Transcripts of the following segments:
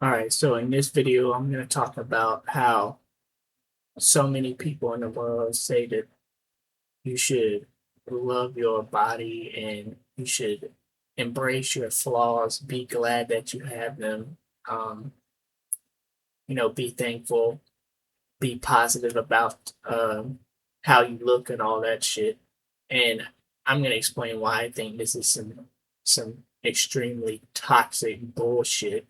All right, so in this video, I'm going to talk about how so many people in the world say that you should love your body and you should embrace your flaws, be glad that you have them, um, be thankful, be positive about how you look and all that shit. And I'm going to explain why I think this is some extremely toxic bullshit.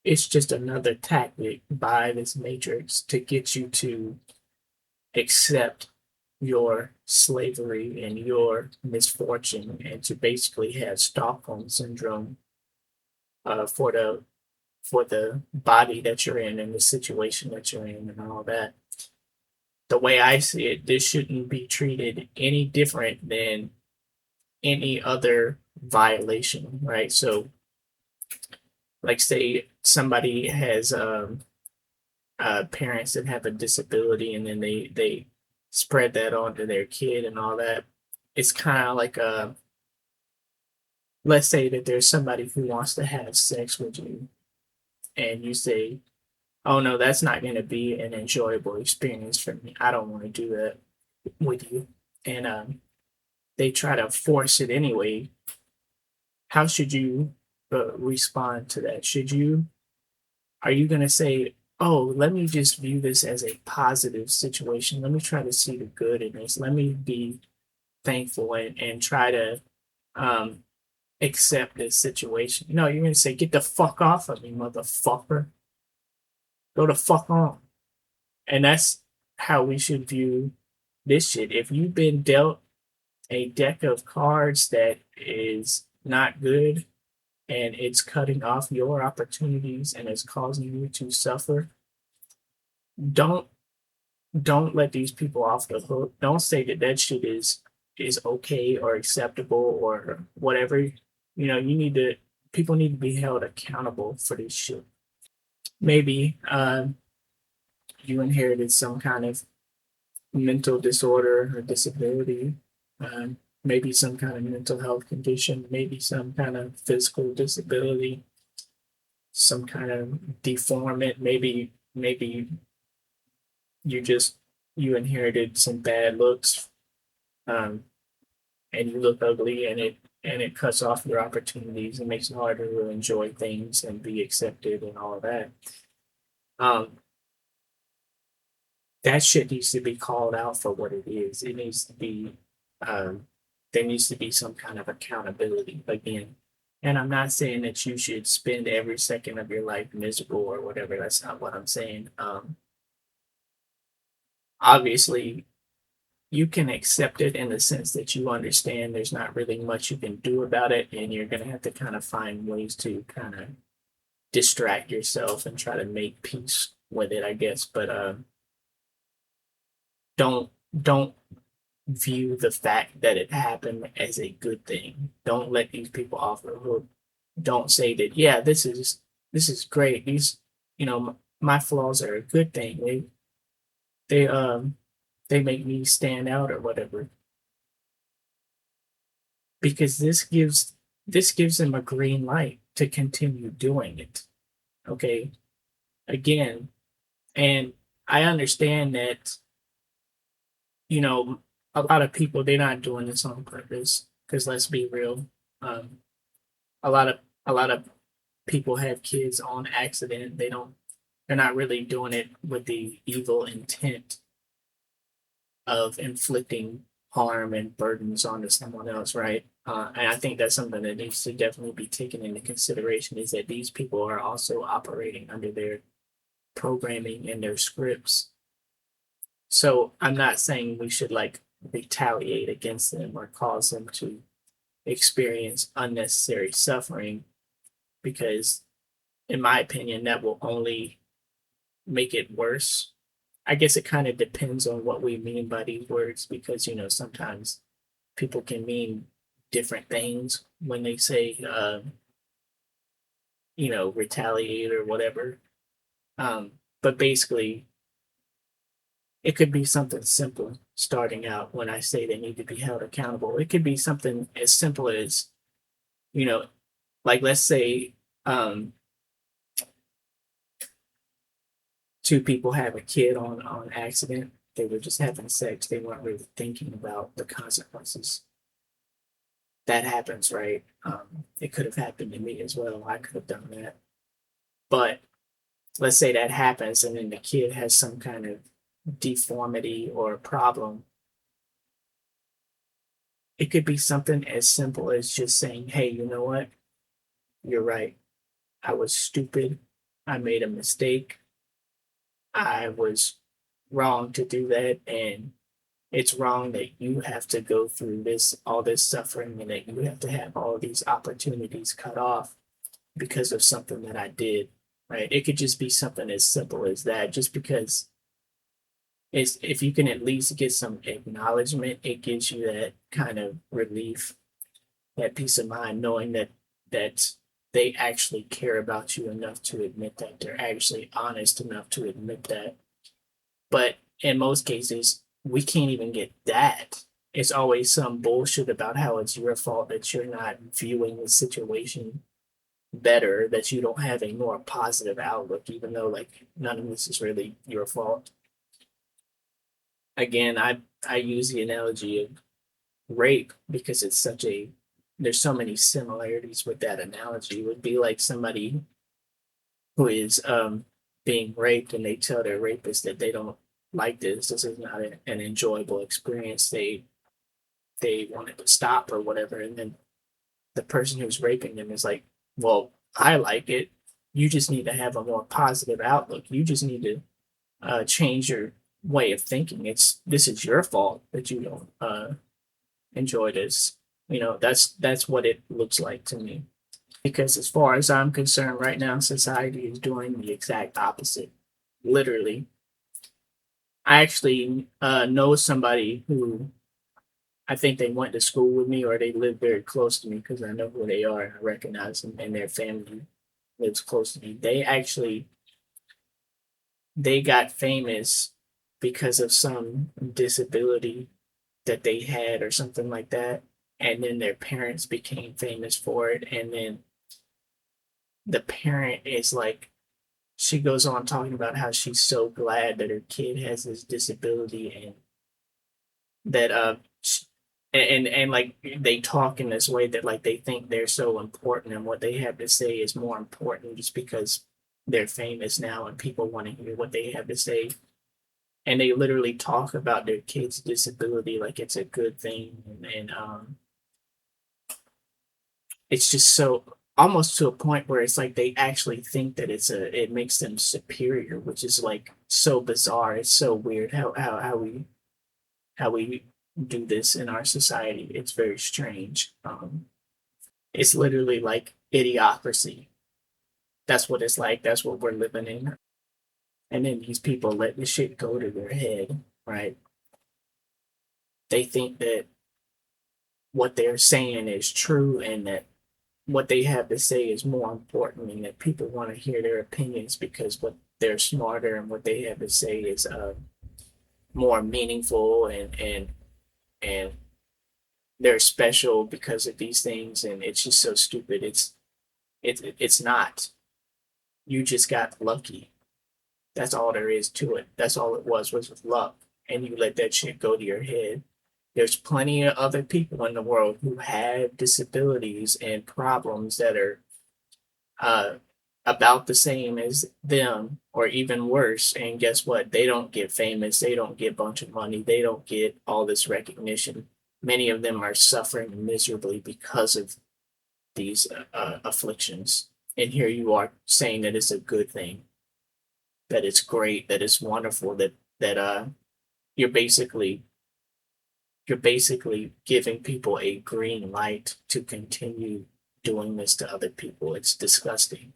It's just another tactic by this matrix to get you to accept your slavery and your misfortune and to basically have Stockholm syndrome for the body that you're in and the situation that you're in and all that. The way I see it, this shouldn't be treated any different than any other violation, right? So, like, say somebody has parents that have a disability and then they spread that onto their kid and all that. It's kind of like let's say that there's somebody who wants to have sex with you and you say, oh no, that's not going to be an enjoyable experience for me. I don't want to do that with you. And they try to force it anyway. How should you respond to that? Are you going to say, oh, let me just view this as a positive situation. Let me try to see the good in this. Let me be thankful and try to um, accept this situation. No, you're going to say, get the fuck off of me, motherfucker. Go the fuck on. And that's how we should view this shit. If you've been dealt a deck of cards that is not good and it's cutting off your opportunities and it's causing you to suffer, don't don't let these people off the hook. Don't say that that shit is okay or acceptable or whatever. You need to people need to be held accountable for this shit. Maybe you inherited some kind of mental disorder or disability, maybe some kind of mental health condition, maybe some kind of physical disability, some kind of deformity. Maybe you just you inherited some bad looks, um, and you look ugly, and it cuts off your opportunities and makes it harder to enjoy things and be accepted and all of that. Um, that shit needs to be called out for what it is. It needs to be um, there needs to be some kind of accountability again. And I'm not saying that you should spend every second of your life miserable or whatever. That's not what I'm saying. Obviously, you can accept it in the sense that you understand there's not really much you can do about it, and you're going to have to kind of find ways to kind of distract yourself and try to make peace with it, I guess. But don't don't view the fact that it happened as a good thing. Don't let these people off the hook. Don't say that, yeah, this is great. My flaws are a good thing. They they make me stand out or whatever. Because this gives them a green light to continue doing it. Okay. Again, and I understand that, you know, a lot of people they're not doing this on purpose. Because let's be real, um, a lot of a lot of people have kids on accident. They're not really doing it with the evil intent of inflicting harm and burdens onto someone else, right? And I think that's something that needs to definitely be taken into consideration is that these people are also operating under their programming and their scripts. So I'm not saying we should like retaliate against them or cause them to experience unnecessary suffering because in my opinion that will only make it worse. I guess it kind of depends on what we mean by these words because sometimes people can mean different things when they say retaliate or whatever. But basically it could be something simple starting out when I say they need to be held accountable. It could be something as simple as, you know, like let's say um two people have a kid on accident. They were just having sex. They weren't really thinking about the consequences. That happens, right? It could have happened to me as well. I could have done that. But let's say that happens and then the kid has some kind of deformity or problem. It could be something as simple as just saying, hey, you know what? You're right. I was stupid. I made a mistake. I was wrong to do that. And it's wrong that you have to go through all this suffering, and that you have to have all these opportunities cut off because of something that I did. Right? It could just be something as simple as that. Just because it's if you can at least get some acknowledgement, it gives you that kind of relief, that peace of mind, knowing that they actually care about you enough to admit that. They're actually honest enough to admit that. But in most cases, we can't even get that. It's always some bullshit about how it's your fault that you're not viewing the situation better, that you don't have a more positive outlook, even though like none of this is really your fault. Again, I use the analogy of rape because it's such a there's so many similarities with that analogy. It would be like somebody who is being raped and they tell their rapist that they don't like this is not an enjoyable experience. They want it to stop or whatever, and then the person who's raping them is like, well, I like it. You just need to have a more positive outlook. You just need to change your way of thinking. This is your fault that you don't enjoy this. That's what it looks like to me. Because as far as I'm concerned, right now society is doing the exact opposite. Literally, I actually know somebody who I think they went to school with me or they live very close to me because I know who they are and I recognize them and their family lives close to me. They got famous because of some disability that they had or something like that. And then their parents became famous for it. And then the parent is like, she goes on talking about how she's so glad that her kid has this disability and that and like they talk in this way that like they think they're so important and what they have to say is more important just because they're famous now and people want to hear what they have to say, and they literally talk about their kid's disability like it's a good thing, and it's just so almost to a point where it's like they actually think that it makes them superior, which is like so bizarre. It's so weird how we do this in our society. It's very strange. It's literally like idiocracy. That's what it's like. That's what we're living in. And then these people let this shit go to their head, right? They think that what they're saying is true and that what they have to say is more important and that people want to hear their opinions because what they're smarter and what they have to say is more meaningful and they're special because of these things, and it's just so stupid. It's not. You just got lucky. That's all there is to it. That's all it was luck, and you let that shit go to your head. There's plenty of other people in the world who have disabilities and problems that are uh, about the same as them or even worse. And guess what? They don't get famous. They don't get a bunch of money. They don't get all this recognition. Many of them are suffering miserably because of these afflictions. And here you are saying that it's a good thing, that it's great, that it's wonderful, that you're basically you're basically giving people a green light to continue doing this to other people. It's disgusting.